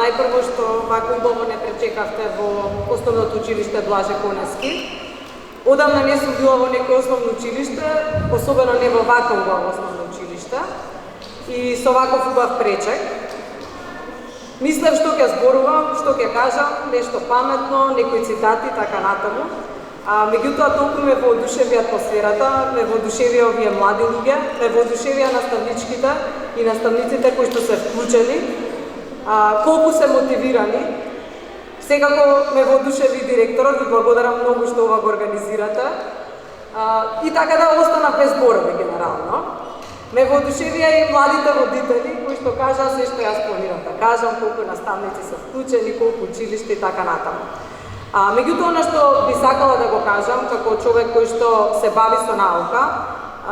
најпрво што вако убаво не пречекавте во Основното училиште Блаже Конески. Одамна не сум била во некој основно училиште, особено не во вако убаво основно училиште, и со ваков убав пречек. Мислев што ќе зборувам, што ќе кажам, нешто паметно, некои цитати, така натаму. Меѓутоа, толку ме воодушеви атмосферата, ме воодушеви овие млади луѓе, ме воодушевија наставничките и наставниците кои што се вклучени, колку се мотивирани. Секако ме воодушеви директорот, ви благодарам многу што ова го организирате. И така да остана без зборови генерално. Ме воодушевија и младите родители кои што кажаа се што јас планирам да кажам, колку наставници се вклучени, колку училиште и така натаму. Меѓутоа, она што би сакала да го кажам, како човек кој што се бави со наука,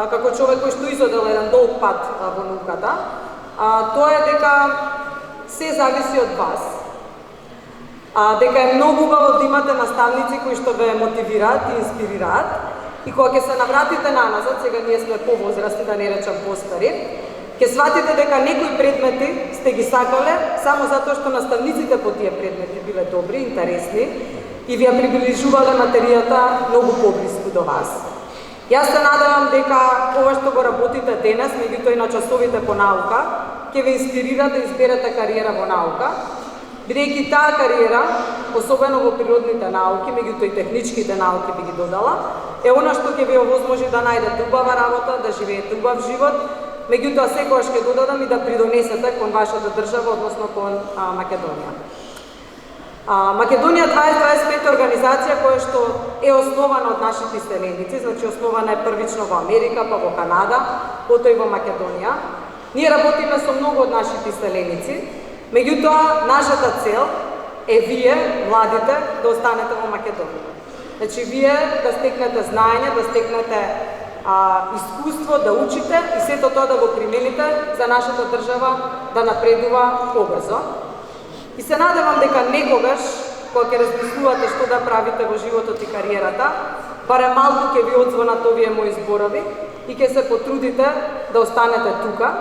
како човек кој што изодел еден долг пат во науката, тоа е дека се зависи од вас. Дека е многу убаво да имате наставници кои што ве мотивираат и инспирираат, и кога ќе се навратите наназад, сега ние сме повозрасни, да не речам постари, ќе сватите дека некои предмети сте ги сакале само затоа што наставниците по тие предмети биле добри, интересни и ви ја приближувале материјата многу поблиску до вас. Јас се надевам дека ова што го работите денес, меѓутоа и на часовите по наука, ќе ве инспирира да изберете кариера во наука, бидејќи таа кариера, особено во природните науки, меѓутоа и техничките науки би ги додала, е она што ќе ви овозможи да најдете убава работа, да живеете убав живот, меѓутоа секогаш ќе додадам и да придонесете кон вашата држава, односно кон Македонија. Македонија 2025 е организација која што е основана од нашите иселеници, значи основана е првично во Америка, па во Канада, потоа и во Македонија. Ние работиме со многу од нашите иселеници, меѓутоа нашата цел е вие, младите, да останете во Македонија. Значи вие да стекнете знаење, да стекнете искуство, да учите и сето тоа да го примените за нашата држава да напредува побрзо. И се надевам дека некогаш, кога ќе размислувате што да правите во животот и кариерата, барем малку ќе ви одзвонат овие мои зборови и ќе се потрудите да останете тука,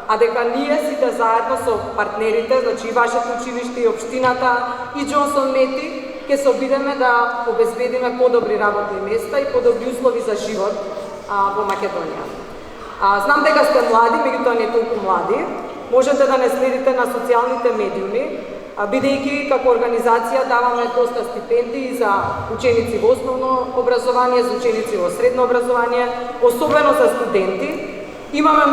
а дека ние сите заедно со партнерите, значи и вашето училиште, и општината, и Джонсон Мети, ќе се обидеме да обезбедиме подобри работни места и подобри услови за живот во Македонија. Знам дека сте млади, меѓутоа не толку млади. Можете да не следите на социјалните медиуми, бидејќи како организација даваме доста стипендии за ученици во основно образование, за ученици во средно образование, особено за студенти. Имаме